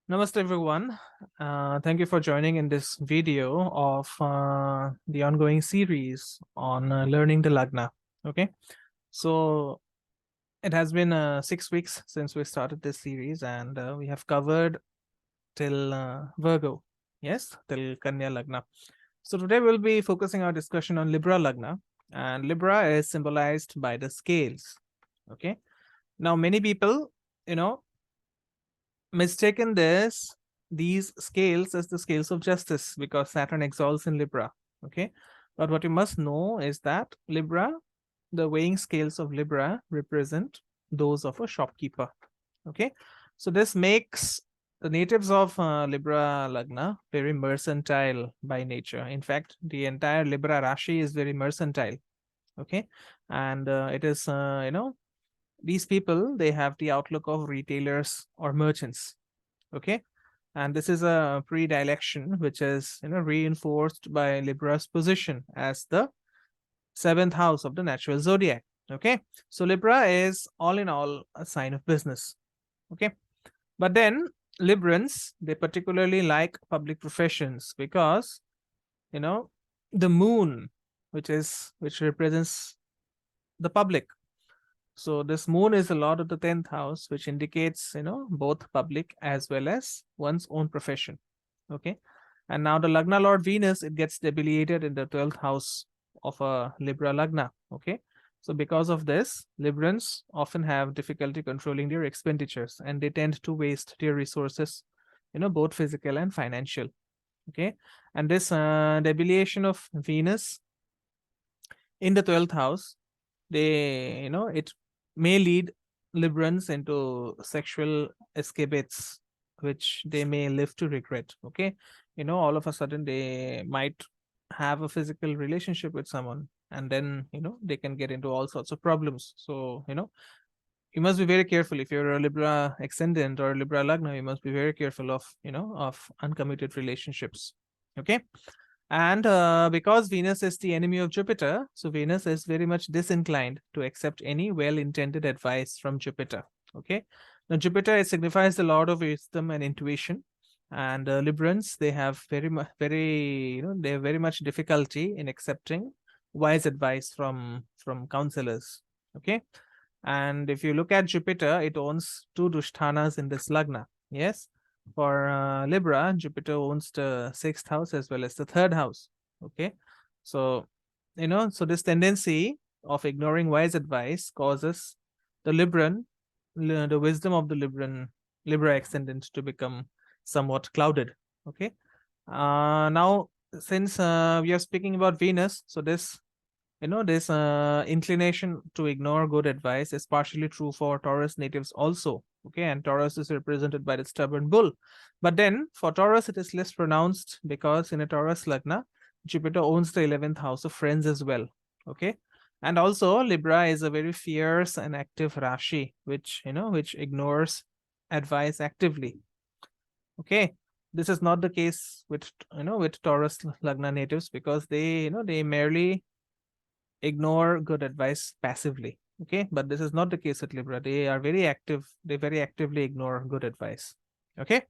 Namaste everyone. Thank you for joining in this video of the ongoing series on learning the Lagna. Okay, so it has been 6 weeks since we started this series, and we have covered till Virgo. Yes, till Kanya Lagna. So today we'll be focusing our discussion on Libra Lagna, and Libra is symbolized by the scales. Okay, now many people, you know, mistaken these scales as the scales of justice because Saturn exalts in Libra. Okay, but what you must know is that the weighing scales of Libra represent those of a shopkeeper. Okay, so this makes the natives of Libra Lagna very mercantile by nature. In fact, the entire Libra Rashi is very mercantile. Okay, and it is these people, they have the outlook of retailers or merchants. Okay, and this is a predilection which is reinforced by Libra's position as the seventh house of the natural zodiac. Okay, so Libra is all in all a sign of business. Okay, but then Librans, they particularly like public professions because you know the moon, which represents the public. So this moon is a lord of the 10th house, which indicates, both public as well as one's own profession. Okay. And now the Lagna Lord Venus, it gets debilitated in the 12th house of a Libra Lagna. Okay. So because of this, Librans often have difficulty controlling their expenditures and they tend to waste their resources, both physical and financial. Okay. And this debilitation of Venus in the 12th house, it may lead Librans into sexual escapates, which they may live to regret. Okay, all of a sudden they might have a physical relationship with someone, and then they can get into all sorts of problems. So you must be very careful if you're a Libra ascendant or a Libra Lagna. You must be very careful of of uncommitted relationships. Okay, and because Venus is the enemy of Jupiter, so Venus is very much disinclined to accept any well-intended advice from Jupiter. Okay. Now, Jupiter, it signifies the Lord of wisdom and intuition. And Librans, they have they have very much difficulty in accepting wise advice from counselors. Okay. And if you look at Jupiter, it owns two Dushthanas in this Lagna. Yes. For Libra, Jupiter owns the 6th house as well as the 3rd house. Okay. So, so this tendency of ignoring wise advice causes the wisdom of the Libra ascendant to become somewhat clouded. Okay. Now, since we are speaking about Venus, so this inclination to ignore good advice is partially true for Taurus natives also. Okay, and Taurus is represented by the stubborn bull. But then for Taurus, it is less pronounced because in a Taurus Lagna, Jupiter owns the 11th house of friends as well. Okay, and also Libra is a very fierce and active Rashi, which ignores advice actively. Okay, this is not the case with Taurus Lagna natives because they merely ignore good advice passively. Okay, but this is not the case with Libra. They are very active. They very actively ignore good advice. Okay,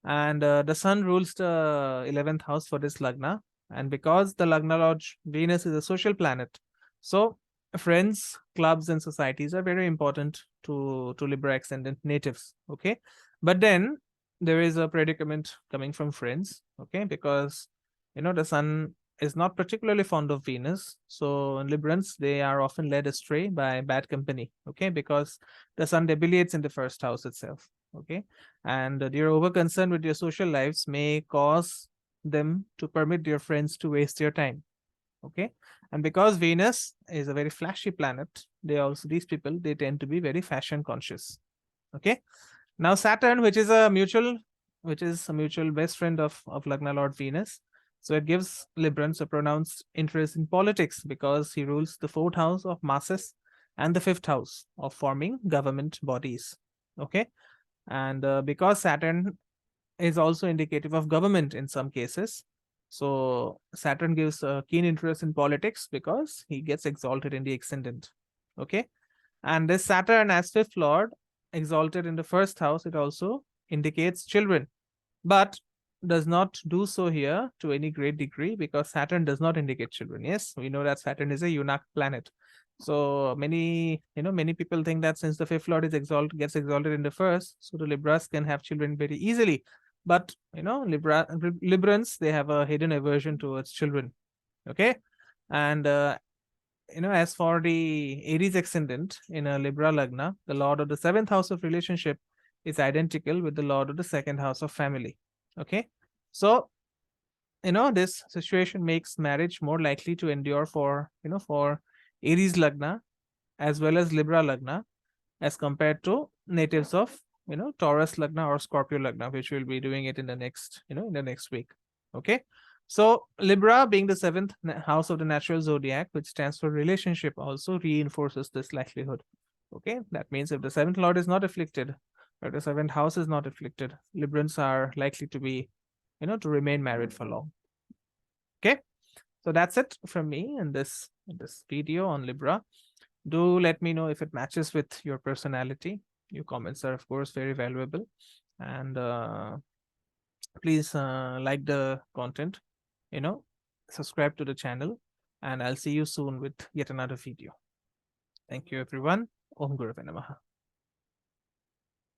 and the sun rules the 11th house for this Lagna, and because the Lagna Lord Venus is a social planet, so friends, clubs, and societies are very important to Libra ascendant natives. Okay, but then there is a predicament coming from friends. Okay, because the sun is not particularly fond of Venus. So Librans, they are often led astray by bad company. Okay, because the sun debilitates in the 1st house itself. Okay, and their over concern with their social lives may cause them to permit their friends to waste their time. Okay, and because Venus is a very flashy planet, these people, they tend to be very fashion conscious. Okay, now Saturn, which is a mutual best friend of Lagna Lord Venus, so it gives Librans a pronounced interest in politics because he rules the 4th house of masses and the 5th house of forming government bodies. Okay, and because Saturn is also indicative of government in some cases, so Saturn gives a keen interest in politics because he gets exalted in the ascendant. Okay, and this Saturn as 5th lord exalted in the 1st house, it also indicates children, but does not do so here to any great degree, because Saturn does not indicate children. Yes, we know that Saturn is a eunuch planet. So many, many people think that since the fifth lord is gets exalted in the first, so the Libras can have children very easily. But Librans, they have a hidden aversion towards children. Okay, and as for the Aries ascendant in a Libra Lagna, the lord of the seventh house of relationship is identical with the lord of the second house of family. Okay, so this situation makes marriage more likely to endure for Aries Lagna as well as Libra Lagna, as compared to natives of Taurus Lagna or Scorpio Lagna, which we'll be doing it in the next week. Okay, so Libra, being the seventh house of the natural zodiac, which stands for relationship, also reinforces this likelihood. Okay, that means if the seventh lord is not afflicted, or the seventh house is not afflicted, Librans are likely to be to remain married for long. Okay, so that's it from me in this video on Libra. Do let me know if it matches with your personality. Your comments are, of course, very valuable. And please like the content, subscribe to the channel, and I'll see you soon with yet another video. Thank you, everyone. Om Gurave Namaha.